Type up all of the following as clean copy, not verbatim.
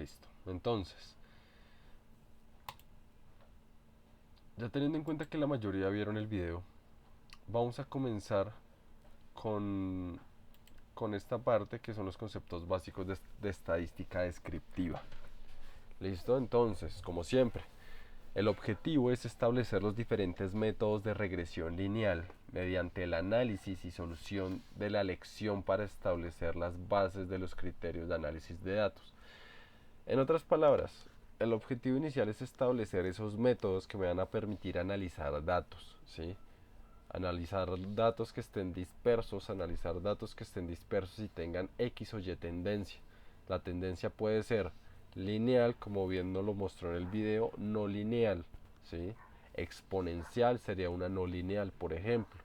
Listo. Entonces, ya teniendo en cuenta que la mayoría vieron el video, vamos a comenzar con, con esta parte que son los conceptos básicos de estadística descriptiva. Listo, entonces, como siempre, el objetivo es establecer los diferentes métodos de regresión lineal mediante el análisis y solución de la lección para establecer las bases de los criterios de análisis de datos. En otras palabras, el objetivo inicial es establecer esos métodos que me van a permitir analizar datos, ¿sí? Analizar datos que estén dispersos, analizar datos que estén dispersos y tengan X o Y tendencia. La tendencia puede ser lineal, como bien nos lo mostró en el video, no lineal, ¿sí? Exponencial sería una no lineal, por ejemplo,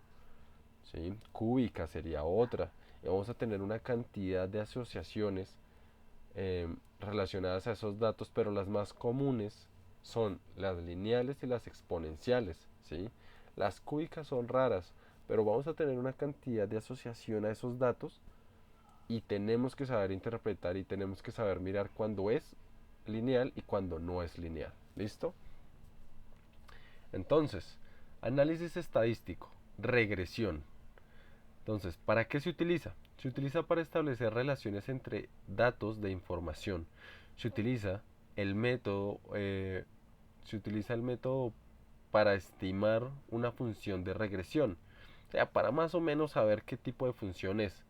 ¿sí? Cúbica sería otra. Y vamos a tener una cantidad de asociaciones relacionadas a esos datos, pero las más comunes son las lineales y las exponenciales, ¿sí? Las cúbicas son raras, pero vamos a tener una cantidad de asociación a esos datos y tenemos que saber interpretar y tenemos que saber mirar cuándo es lineal y cuándo no es lineal. ¿Listo? Entonces, análisis estadístico, regresión. Entonces, ¿para qué se utiliza? Se utiliza para establecer relaciones entre datos de información. Se utiliza el método, se utiliza el método para estimar una función de regresión. O sea, para más o menos saber qué tipo de función es.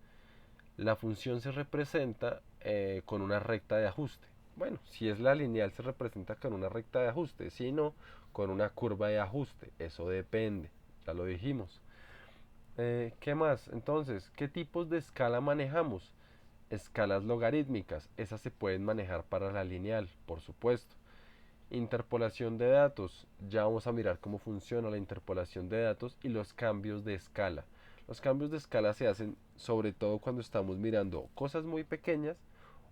La función se representa con una recta de ajuste. Bueno, si es la lineal se representa con una recta de ajuste, si no, con una curva de ajuste. Eso depende, ya lo dijimos. ¿Qué más? Entonces, ¿qué tipos de escala manejamos? Escalas logarítmicas, esas se pueden manejar para la lineal, por supuesto. Interpolación de datos, ya vamos a mirar cómo funciona la interpolación de datos y los cambios de escala. Los cambios de escala se hacen sobre todo cuando estamos mirando cosas muy pequeñas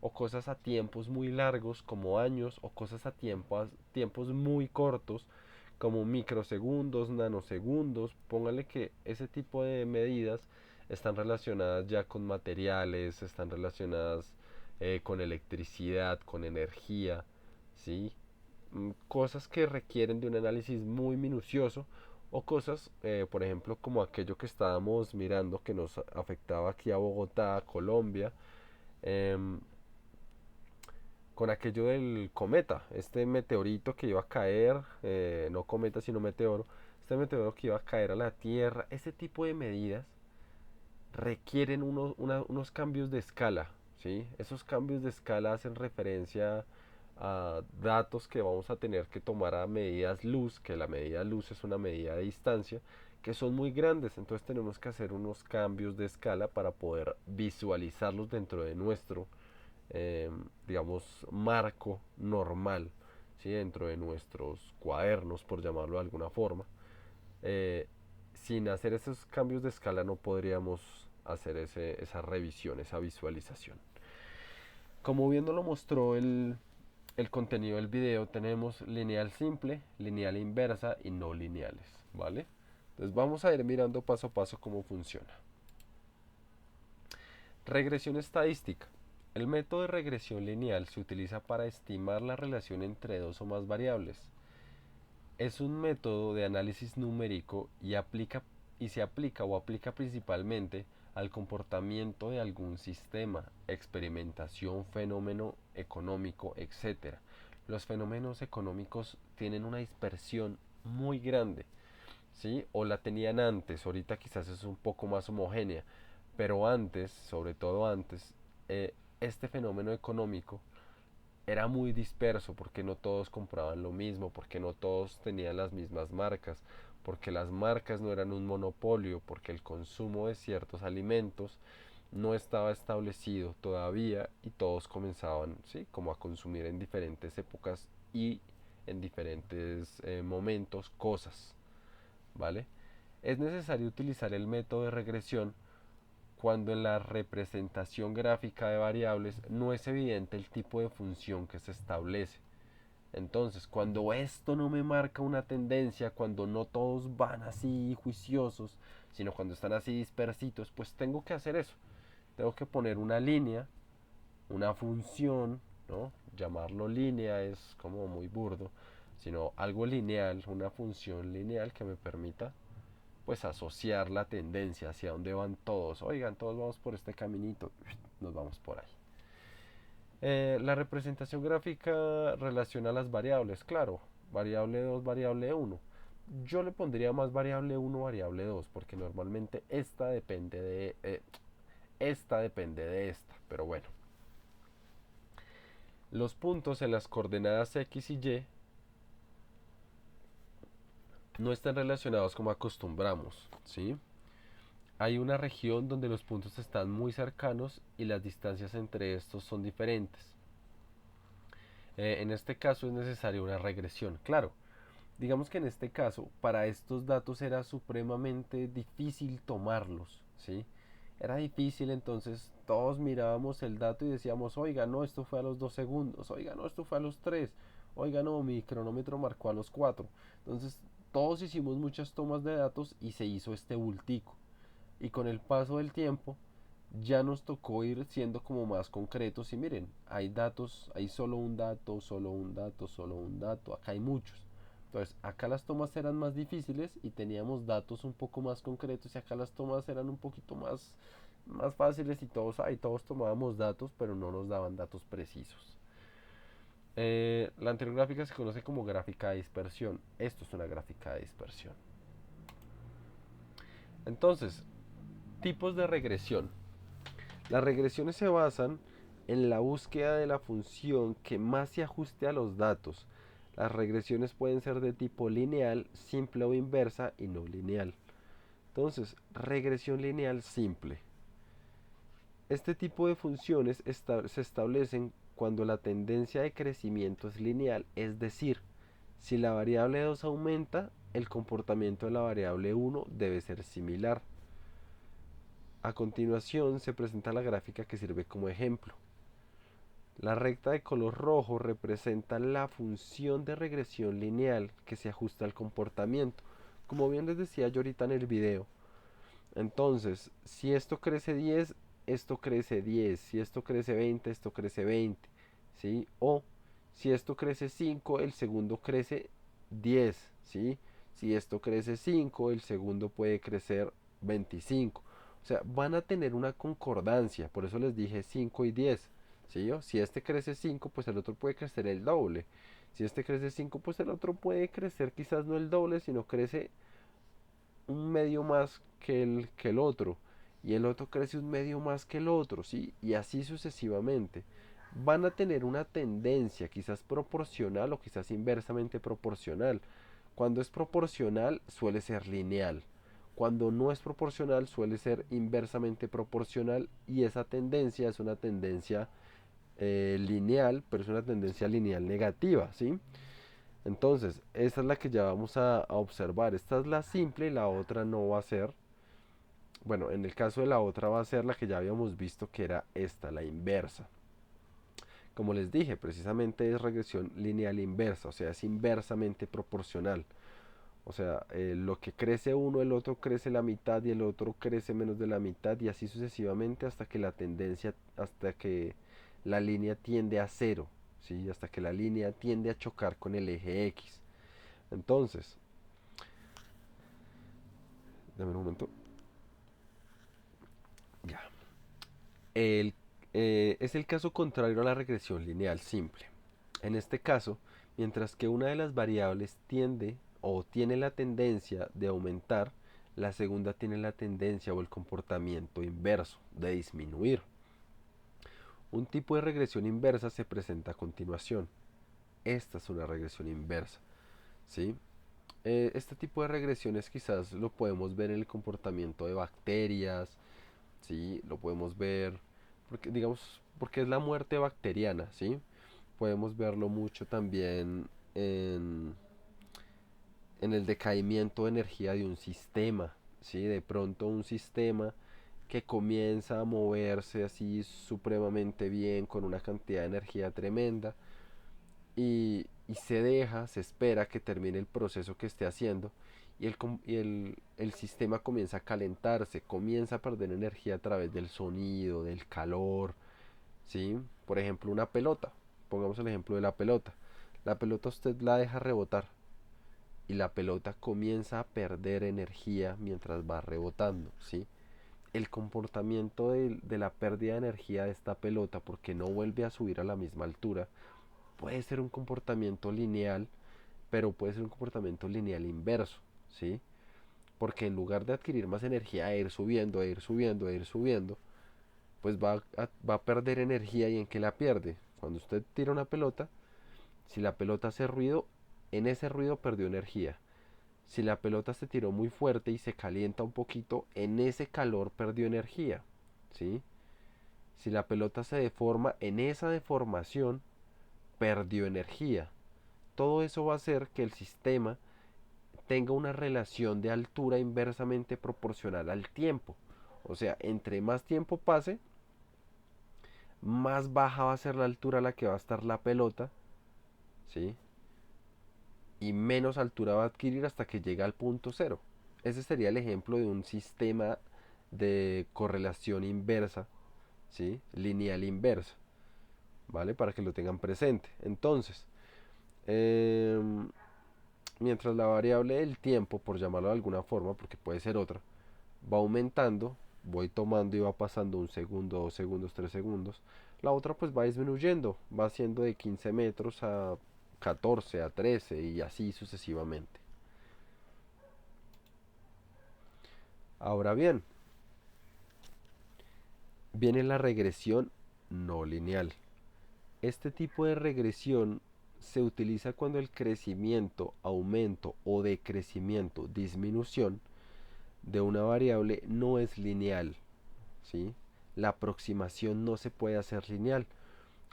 o cosas a tiempos muy largos como años o cosas a tiempos muy cortos como microsegundos, nanosegundos. Póngale que ese tipo de medidas están relacionadas ya con materiales, están relacionadas con electricidad, con energía, ¿sí? Cosas que requieren de un análisis muy minucioso o cosas, por ejemplo, como aquello que estábamos mirando que nos afectaba aquí a Bogotá, a Colombia, eh, con aquello del cometa, este meteorito que iba a caer, no cometa sino meteoro, este meteoro que iba a caer a la Tierra, ese tipo de medidas requieren unos cambios de escala, ¿sí? Esos cambios de escala hacen referencia a datos que vamos a tener que tomar a medidas luz, que la medida luz es una medida de distancia, que son muy grandes, entonces tenemos que hacer unos cambios de escala para poder visualizarlos dentro de nuestro, digamos, marco normal, ¿sí? Dentro de nuestros cuadernos, por llamarlo de alguna forma. Eh, Sin hacer esos cambios de escala no podríamos hacer esa revisión, esa visualización. Como bien nos lo mostró el contenido del video, tenemos lineal simple, lineal inversa y no lineales, ¿vale? Entonces vamos a ir mirando paso a paso cómo funciona. Regresión estadística. El método de regresión lineal se utiliza para estimar la relación entre dos o más variables. Es un método de análisis numérico y se aplica o aplica principalmente al comportamiento de algún sistema, experimentación, fenómeno económico, etcétera. Los fenómenos económicos tienen una dispersión muy grande, ¿sí? O la tenían antes, ahorita quizás es un poco más homogénea, pero antes, sobre todo antes, este fenómeno económico era muy disperso porque no todos compraban lo mismo, porque no todos tenían las mismas marcas, porque las marcas no eran un monopolio, porque el consumo de ciertos alimentos no estaba establecido todavía y todos comenzaban, ¿sí? Como a consumir en diferentes épocas y en diferentes momentos cosas, ¿vale? Es necesario utilizar el método de regresión cuando en la representación gráfica de variables no es evidente el tipo de función que se establece. Entonces, cuando esto no me marca una tendencia, cuando no todos van así juiciosos, sino cuando están así dispersitos, pues tengo que hacer eso. Tengo que poner una línea, una función, ¿no? llamarlo línea es como muy burdo, sino algo lineal, una función lineal que me permita pues asociar la tendencia hacia dónde van todos. Oigan, todos vamos por este caminito, nos vamos por ahí. La representación gráfica relaciona las variables, claro, variable 2 variable uno. Yo le pondría más variable uno variable 2 porque normalmente esta depende de esta, pero bueno. Los puntos en las coordenadas X y Y no están relacionados como acostumbramos, ¿sí? Hay una región donde los puntos están muy cercanos y las distancias entre estos son diferentes. En este caso es necesaria una regresión. Claro, digamos que en este caso, para estos datos era supremamente difícil tomarlos, ¿sí? Era difícil, entonces todos mirábamos el dato y decíamos, oiga, no, esto fue a los 2 segundos, oiga, no, esto fue a los 3, oiga, no, mi cronómetro marcó a los 4. Entonces, todos hicimos muchas tomas de datos y se hizo este bultico. Y con el paso del tiempo, ya nos tocó ir siendo como más concretos y miren, hay datos, hay solo un dato, solo un dato, solo un dato, acá hay muchos. Entonces, acá las tomas eran más difíciles y teníamos datos un poco más concretos y acá las tomas eran un poquito más fáciles y todos, ahí todos tomábamos datos, pero no nos daban datos precisos. La anterior gráfica se conoce como gráfica de dispersión. Esto es una gráfica de dispersión. Entonces, tipos de regresión. Las regresiones se basan en la búsqueda de la función que más se ajuste a los datos. Las regresiones pueden ser de tipo lineal, simple o inversa y no lineal. Entonces, regresión lineal simple. Este tipo de funciones se establecen cuando la tendencia de crecimiento es lineal, es decir, si la variable 2 aumenta, el comportamiento de la variable 1 debe ser similar. A continuación se presenta la gráfica que sirve como ejemplo. La recta de color rojo representa la función de regresión lineal que se ajusta al comportamiento, como bien les decía yo ahorita en el video. Entonces, si esto crece 10, esto crece 10, si esto crece 20, esto crece 20, ¿sí? O si esto crece 5, el segundo crece 10, ¿sí? Si esto crece 5, el segundo puede crecer 25. O sea, van a tener una concordancia, por eso les dije 5 y 10, ¿sí? ¿O? Si este crece 5, pues el otro puede crecer el doble. Si este crece 5, pues el otro puede crecer quizás no el doble, sino crece un medio más que el otro. Y el otro crece un medio más que el otro, ¿sí? Y así sucesivamente. Van a tener una tendencia quizás proporcional o quizás inversamente proporcional. Cuando es proporcional suele ser lineal. Cuando no es proporcional suele ser inversamente proporcional y esa tendencia es una tendencia lineal, pero es una tendencia lineal negativa, ¿sí? Entonces, esta es la que ya vamos a observar. Esta es la simple y la otra no va a ser. Bueno, en el caso de la otra va a ser la que ya habíamos visto que era esta, la inversa. Como les dije, precisamente es regresión lineal inversa, o sea, es inversamente proporcional. O sea, lo que crece uno, el otro crece la mitad y el otro crece menos de la mitad y así sucesivamente hasta que la tendencia, hasta que la línea tiende a cero, ¿sí? Hasta que la línea tiende a chocar con el eje X. Entonces, dame un momento. Ya. El, es el caso contrario a la regresión lineal simple. En este caso, mientras que una de las variables tiende o tiene la tendencia de aumentar, la segunda tiene la tendencia o el comportamiento inverso de disminuir. Un tipo de regresión inversa se presenta a continuación. Esta es una regresión inversa, ¿sí? Este tipo de regresiones quizás lo podemos ver en el comportamiento de bacterias, ¿sí? Lo podemos ver, porque, digamos, porque es la muerte bacteriana, ¿sí? Podemos verlo mucho también en el decaimiento de energía de un sistema, ¿sí? De pronto un sistema que comienza a moverse así supremamente bien con una cantidad de energía tremenda y se deja, se espera que termine el proceso que esté haciendo y el sistema comienza a calentarse, comienza a perder energía a través del sonido, del calor, ¿sí? Por ejemplo, una pelota. pongamos el ejemplo de la pelota. La pelota usted la deja rebotar y la pelota comienza a perder energía mientras va rebotando, ¿sí? El comportamiento de la pérdida de energía de esta pelota, porque no vuelve a subir a la misma altura, puede ser un comportamiento lineal, pero puede ser un comportamiento lineal inverso, ¿sí? Porque en lugar de adquirir más energía, a ir subiendo, a ir subiendo, a ir subiendo, pues va a perder energía. ¿Y en qué la pierde? Cuando usted tira una pelota, si la pelota hace ruido, en ese ruido perdió energía. Si la pelota se tiró muy fuerte y se calienta un poquito, en ese calor perdió energía, ¿sí? Si la pelota se deforma, en esa deformación perdió energía. Todo eso va a hacer que el sistema tenga una relación de altura inversamente proporcional al tiempo. O sea, entre más tiempo pase, más baja va a ser la altura a la que va a estar la pelota, ¿sí? Y menos altura va a adquirir hasta que llega al punto cero. Ese sería el ejemplo de un sistema de correlación inversa, ¿sí? Lineal inversa, ¿vale? Para que lo tengan presente. Entonces, eh, mientras la variable del tiempo, por llamarlo de alguna forma, porque puede ser otra, va aumentando, voy tomando y va pasando un segundo, 2 segundos, 3 segundos, la otra pues va disminuyendo, va haciendo de 15 metros a 14, a 13 y así sucesivamente. Ahora bien, viene la regresión no lineal. Este tipo de regresión se utiliza cuando el crecimiento, aumento o decrecimiento, disminución de una variable no es lineal, ¿sí? La aproximación no se puede hacer lineal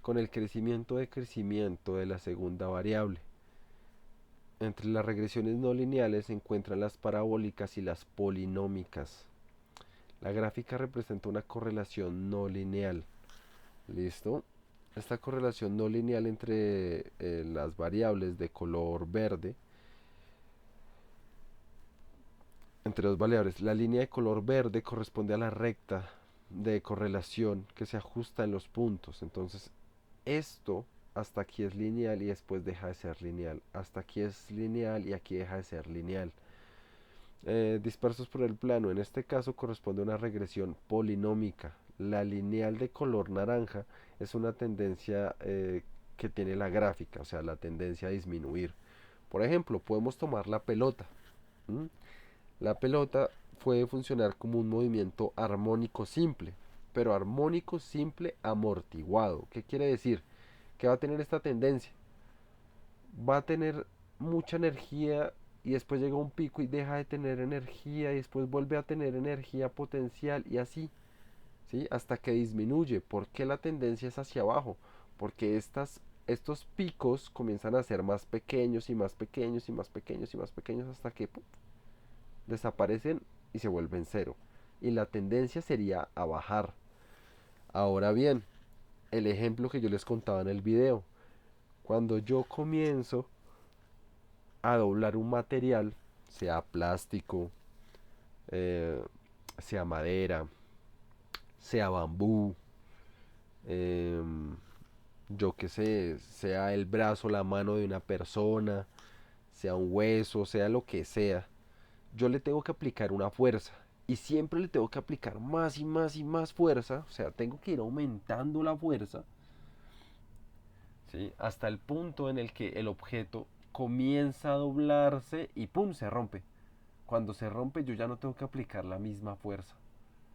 con el crecimiento decrecimiento de la segunda variable. Entre las regresiones no lineales se encuentran las parabólicas y las polinómicas. La gráfica representa una correlación no lineal. ¿Listo? Esta correlación no lineal entre las variables de color verde, entre dos variables, la línea de color verde corresponde a la recta de correlación que se ajusta en los puntos. Entonces, esto hasta aquí es lineal y después deja de ser lineal. Hasta aquí es lineal y aquí deja de ser lineal. Dispersos por el plano, en este caso corresponde a una regresión polinómica. La lineal de color naranja es una tendencia que tiene la gráfica, o sea, la tendencia a disminuir. Por ejemplo, podemos tomar la pelota. ¿Mm? La pelota puede funcionar como un movimiento armónico simple, pero armónico simple amortiguado. ¿Qué quiere decir? Que va a tener esta tendencia. Va a tener mucha energía y después llega un pico y deja de tener energía y después vuelve a tener energía potencial y así, ¿sí? Hasta que disminuye. ¿Por qué la tendencia es hacia abajo? Porque estos picos comienzan a ser más pequeños y más pequeños y más pequeños y más pequeños hasta que ¡pum!, desaparecen y se vuelven cero. Y la tendencia sería a bajar. Ahora bien, el ejemplo que yo les contaba en el video, cuando yo comienzo a doblar un material, sea plástico, eh, sea madera, sea bambú, eh, yo que sé, sea el brazo, la mano de una persona, sea un hueso, sea lo que sea, yo le tengo que aplicar una fuerza. Y siempre le tengo que aplicar más y más y más fuerza. O sea, tengo que ir aumentando la fuerza, ¿sí? Hasta el punto en el que el objeto comienza a doblarse y ¡pum!, se rompe. Cuando se rompe yo ya no tengo que aplicar la misma fuerza,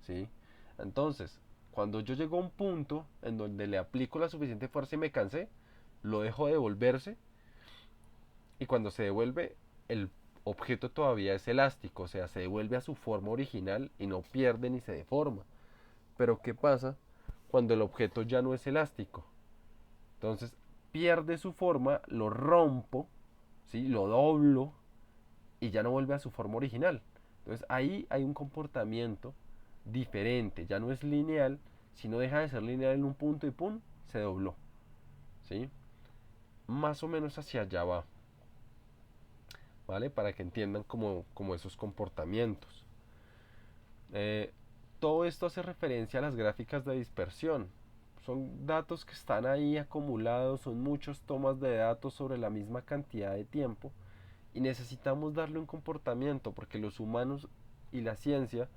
¿sí? Entonces, cuando yo llego a un punto en donde le aplico la suficiente fuerza y me cansé, lo dejo devolverse y cuando se devuelve el objeto todavía es elástico, o sea, se devuelve a su forma original y no pierde ni se deforma. Pero ¿qué pasa cuando el objeto ya no es elástico? Entonces pierde su forma, lo rompo, ¿sí? Lo doblo y ya no vuelve a su forma original. Entonces ahí hay un comportamiento diferente, ya no es lineal, sino deja de ser lineal en un punto y pum, se dobló, ¿sí? Más o menos hacia allá va, ¿vale? Para que entiendan como esos comportamientos. Eh, Todo esto hace referencia a las gráficas de dispersión. son datos que están ahí acumulados, son muchos tomas de datos sobre la misma cantidad de tiempo y necesitamos darle un comportamiento porque los humanos y la ciencia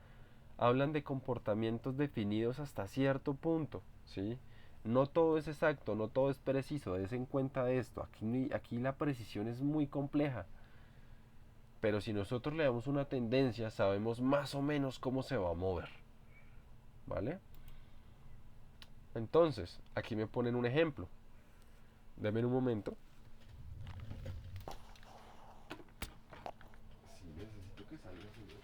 hablan de comportamientos definidos hasta cierto punto, ¿sí? No todo es exacto, no todo es preciso, des en cuenta de esto. Aquí la precisión es muy compleja, pero si nosotros le damos una tendencia, sabemos más o menos cómo se va a mover, ¿vale? Entonces, aquí me ponen un ejemplo. Denme un momento. Sí, necesito que salga, señor.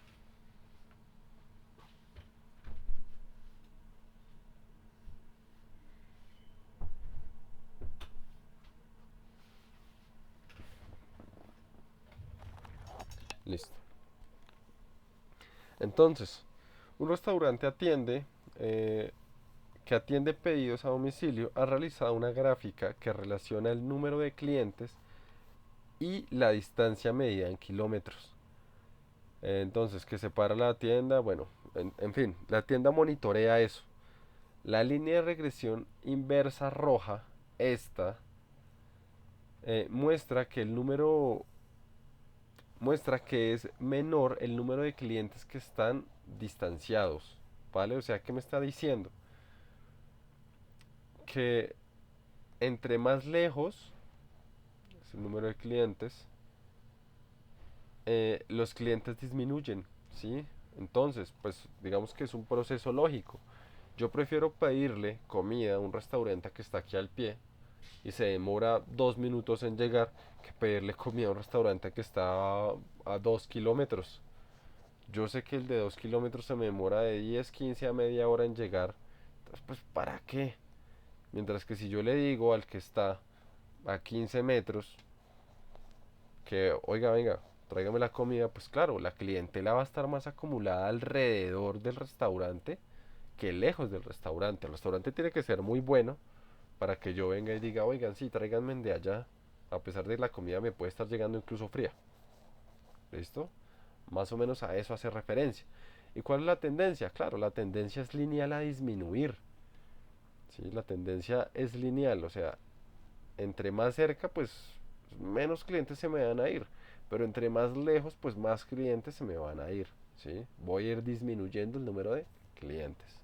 Listo. Entonces, un restaurante eh, que atiende pedidos a domicilio ha realizado una gráfica que relaciona el número de clientes y la distancia medida en kilómetros. Entonces, que separa la tienda, bueno, en fin, la tienda monitorea eso. La línea de regresión inversa roja, esta, muestra que el número, muestra que es menor el número de clientes que están distanciados, ¿vale? O sea, ¿qué me está diciendo? Que entre más lejos es el número de clientes, los clientes disminuyen, ¿sí? Entonces, pues digamos que es un proceso lógico. Yo prefiero pedirle comida a un restaurante que está aquí al pie y se demora 2 minutos en llegar que pedirle comida a un restaurante que está a 2 kilómetros. Yo sé que el de 2 kilómetros se me demora de 10, 15 a media hora en llegar. Entonces, pues, ¿para qué? Mientras que si yo le digo al que está a 15 metros que, oiga, venga, tráigame la comida, pues claro, la clientela va a estar más acumulada alrededor del restaurante que lejos del restaurante. El restaurante tiene que ser muy bueno para que yo venga y diga, oigan, sí, tráiganme de allá. A pesar de que la comida me puede estar llegando incluso fría. ¿Listo? Más o menos a eso hace referencia. ¿Y cuál es la tendencia? Claro, la tendencia es lineal a disminuir. ¿Sí? La tendencia es lineal, o sea, entre más cerca, pues menos clientes se me van a ir. Pero entre más lejos, pues más clientes se me van a ir. ¿Sí? Voy a ir disminuyendo el número de clientes.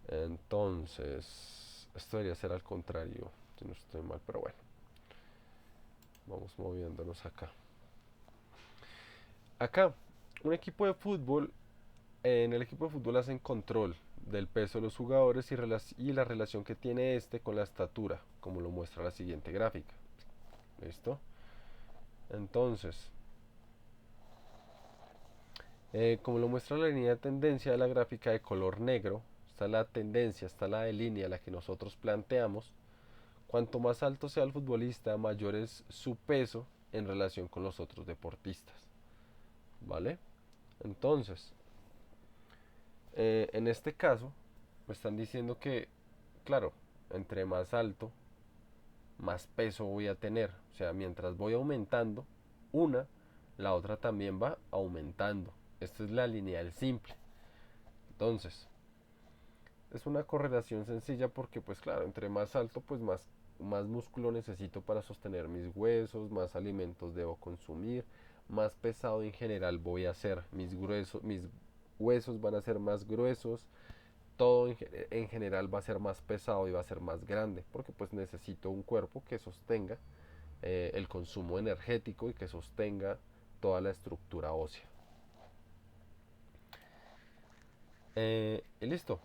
Entonces, esto debería ser al contrario, si no estoy mal, pero bueno, vamos moviéndonos acá. Acá, un equipo de fútbol, en el equipo de fútbol hacen control del peso de los jugadores y la relación que tiene este con la estatura, como lo muestra la siguiente gráfica. ¿Listo? Entonces, como lo muestra la línea de tendencia de la gráfica de color negro, está la tendencia, está la de línea, la que nosotros planteamos. Cuanto más alto sea el futbolista, mayor es su peso en relación con los otros deportistas. ¿Vale? Entonces, en este caso, me están diciendo que, claro, entre más alto, más peso voy a tener. O sea, mientras voy aumentando una, la otra también va aumentando. Esta es la lineal simple. Entonces, es una correlación sencilla porque, pues claro, entre más alto, pues más músculo necesito para sostener mis huesos, más alimentos debo consumir, más pesado en general voy a ser, mis huesos van a ser más gruesos, todo en general va a ser más pesado y va a ser más grande, porque pues necesito un cuerpo que sostenga el consumo energético y que sostenga toda la estructura ósea. Y listo.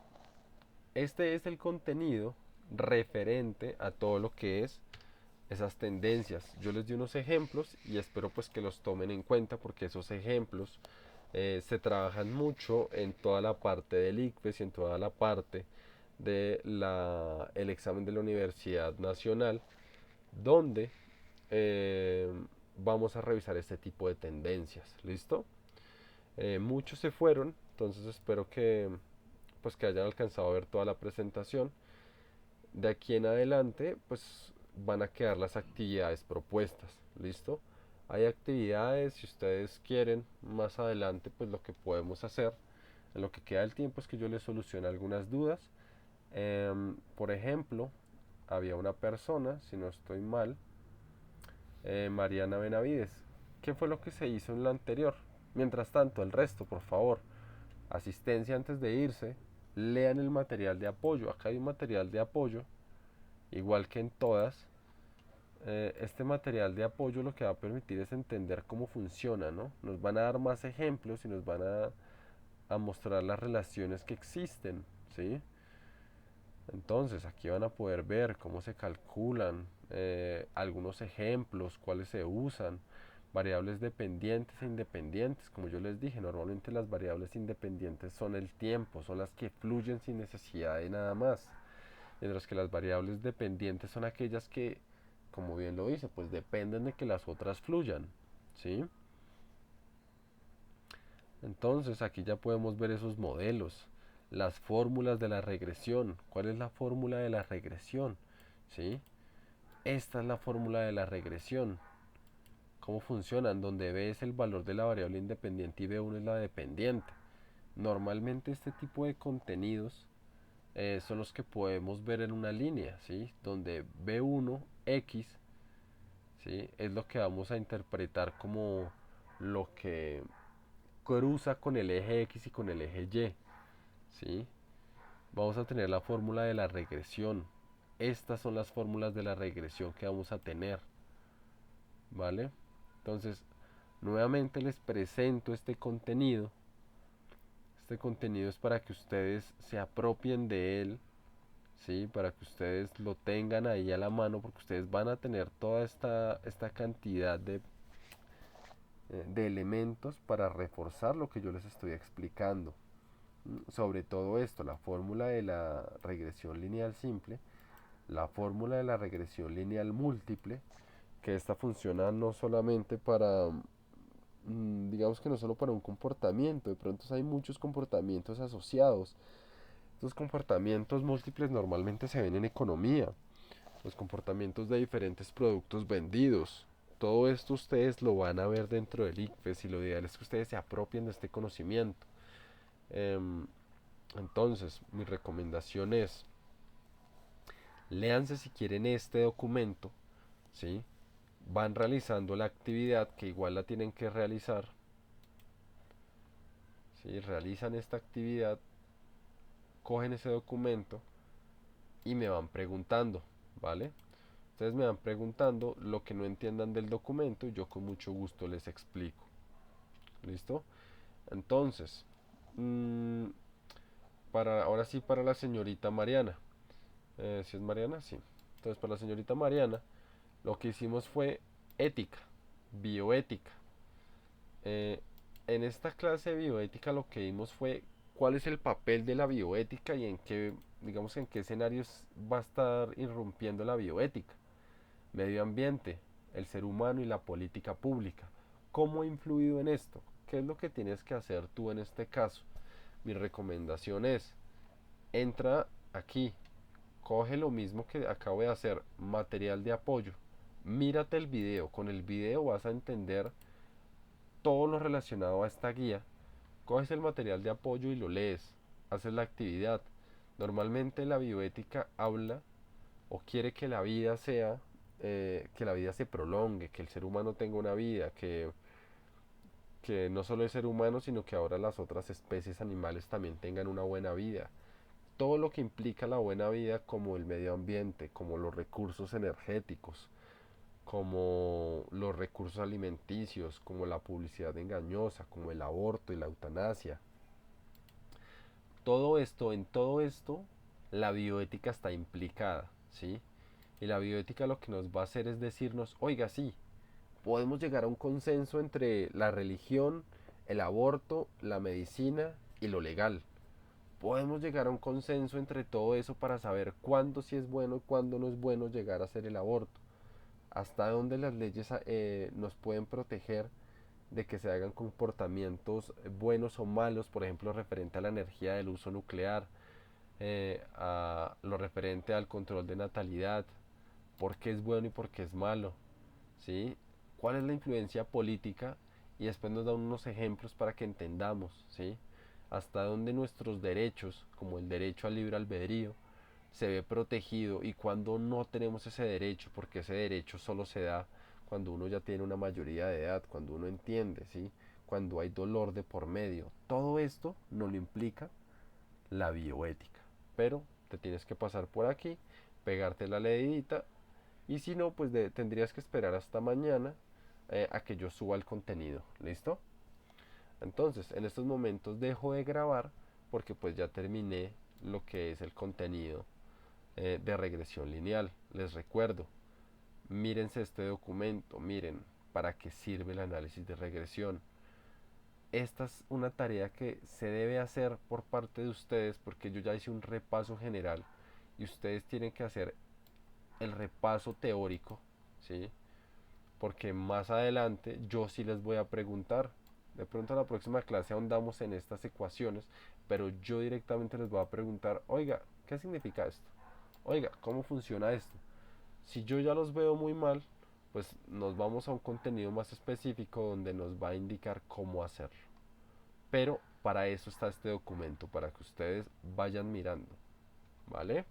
Este es el contenido referente a todo lo que es esas tendencias. Yo les di unos ejemplos y espero pues que los tomen en cuenta porque esos ejemplos se trabajan mucho en toda la parte del ICFES y en toda la parte de el examen de la Universidad Nacional, donde eh, vamos a revisar este tipo de tendencias. ¿Listo? Muchos se fueron, entonces espero que pues que hayan alcanzado a ver toda la presentación. De aquí en adelante, pues van a quedar las actividades propuestas. ¿Listo? Hay actividades, si ustedes quieren, más adelante, pues lo que podemos hacer En lo que queda del tiempo es que yo les soluciono algunas dudas. Por ejemplo, había una persona, si no estoy mal, Mariana Benavides. ¿Qué fue lo que se hizo en lo anterior? Mientras tanto, el resto, por favor, asistencia antes de irse, lean el material de apoyo. Acá hay un material de apoyo, igual que en todas. Este material de apoyo lo que va a permitir es entender cómo funciona, ¿no? Nos van a dar más ejemplos y nos van a mostrar las relaciones que existen, ¿sí? Entonces, aquí van a poder ver cómo se calculan, algunos ejemplos, cuáles se usan, variables dependientes e independientes. Como yo les dije, normalmente las variables independientes son el tiempo, son las que fluyen sin necesidad de nada más. Mientras que las variables dependientes son aquellas que, como bien lo dice, pues dependen de que las otras fluyan, ¿sí? Entonces aquí ya podemos ver esos modelos, las fórmulas de la regresión. ¿Cuál es la fórmula de la regresión? ¿Sí? Esta es la fórmula de la regresión. ¿Cómo funcionan? Donde B es el valor de la variable independiente y B1 es la dependiente. Normalmente este tipo de contenidos son los que podemos ver en una línea, ¿sí? Donde B1, X, ¿sí? Es lo que vamos a interpretar como lo que cruza con el eje X y con el eje Y, ¿sí? Vamos a tener la fórmula de la regresión. Estas son las fórmulas de la regresión que vamos a tener, ¿vale? Entonces, nuevamente les presento este contenido. Este contenido es para que ustedes se apropien de él, ¿sí? Para que ustedes lo tengan ahí a la mano, porque ustedes van a tener toda esta cantidad de elementos para reforzar lo que yo les estoy explicando. Sobre todo esto, la fórmula de la regresión lineal simple, la fórmula de la regresión lineal múltiple, que esta funciona no solamente para, digamos que no solo para un comportamiento, de pronto hay muchos comportamientos asociados. Estos comportamientos múltiples normalmente se ven en economía, los comportamientos de diferentes productos vendidos. Todo esto ustedes lo van a ver dentro del ICFES y lo ideal es que ustedes se apropien de este conocimiento. Em, entonces, mi recomendación es, léanse si quieren este documento, ¿sí? Van realizando la actividad que igual la tienen que realizar, ¿sí? Realizan esta actividad, cogen ese documento y me van preguntando, ¿vale? Ustedes me van preguntando lo que no entiendan del documento y yo con mucho gusto les explico. ¿Listo? Entonces, mmm, ahora sí para la señorita Mariana. ¿Si es Mariana? Sí. Entonces, para la señorita Mariana, lo que hicimos fue ética, bioética. Eh, en esta clase de bioética lo que vimos fue cuál es el papel de la bioética y en qué, digamos, en qué escenarios va a estar irrumpiendo la bioética. Medio ambiente, el ser humano y la política pública. ¿Cómo ha influido en esto? ¿Qué es lo que tienes que hacer tú en este caso? Mi recomendación es, entra aquí, coge lo mismo que acabo de hacer, material de apoyo, mírate el video, con el video vas a entender todo lo relacionado a esta guía, coges el material de apoyo y lo lees, haces la actividad. Normalmente la bioética habla o quiere que la vida sea, que la vida se prolongue, que el ser humano tenga una vida, que no solo el ser humano, sino que ahora las otras especies animales también tengan una buena vida. Todo lo que implica la buena vida, como el medio ambiente, como los recursos energéticos, como los recursos alimenticios, como la publicidad engañosa, como el aborto y la eutanasia. Todo esto, en todo esto, la bioética está implicada, ¿sí? Y la bioética lo que nos va a hacer es decirnos, oiga, sí, podemos llegar a un consenso entre la religión, el aborto, la medicina y lo legal. Podemos llegar a un consenso entre todo eso para saber cuándo sí es bueno y cuándo no es bueno llegar a hacer el aborto. Hasta dónde las leyes nos pueden proteger de que se hagan comportamientos buenos o malos, por ejemplo, referente a la energía del uso nuclear, a lo referente al control de natalidad, por qué es bueno y por qué es malo, ¿sí? ¿Cuál es la influencia política? Y después nos da unos ejemplos para que entendamos, ¿sí? hasta dónde nuestros derechos, como el derecho al libre albedrío, se ve protegido y cuando no tenemos ese derecho, porque ese derecho solo se da cuando uno ya tiene una mayoría de edad, cuando uno entiende, ¿sí? Cuando hay dolor de por medio. Todo esto no lo implica la bioética. Pero te tienes que pasar por aquí, pegarte la leidita y si no, pues tendrías que esperar hasta mañana a que yo suba el contenido. ¿Listo? Entonces, en estos momentos dejo de grabar porque pues ya terminé lo que es el contenido de regresión lineal. Les recuerdo, mírense este documento, miren para qué sirve el análisis de regresión. Esta es una tarea que se debe hacer por parte de ustedes porque yo ya hice un repaso general y ustedes tienen que hacer el repaso teórico, ¿sí? Porque más adelante yo sí les voy a preguntar. De pronto en la próxima clase ahondamos en estas ecuaciones, pero yo directamente les voy a preguntar, oiga, ¿qué significa esto? Oiga, ¿cómo funciona esto? Si yo ya los veo muy mal, pues nos vamos a un contenido más específico donde nos va a indicar cómo hacerlo. Pero para eso está este documento, para que ustedes vayan mirando, ¿vale?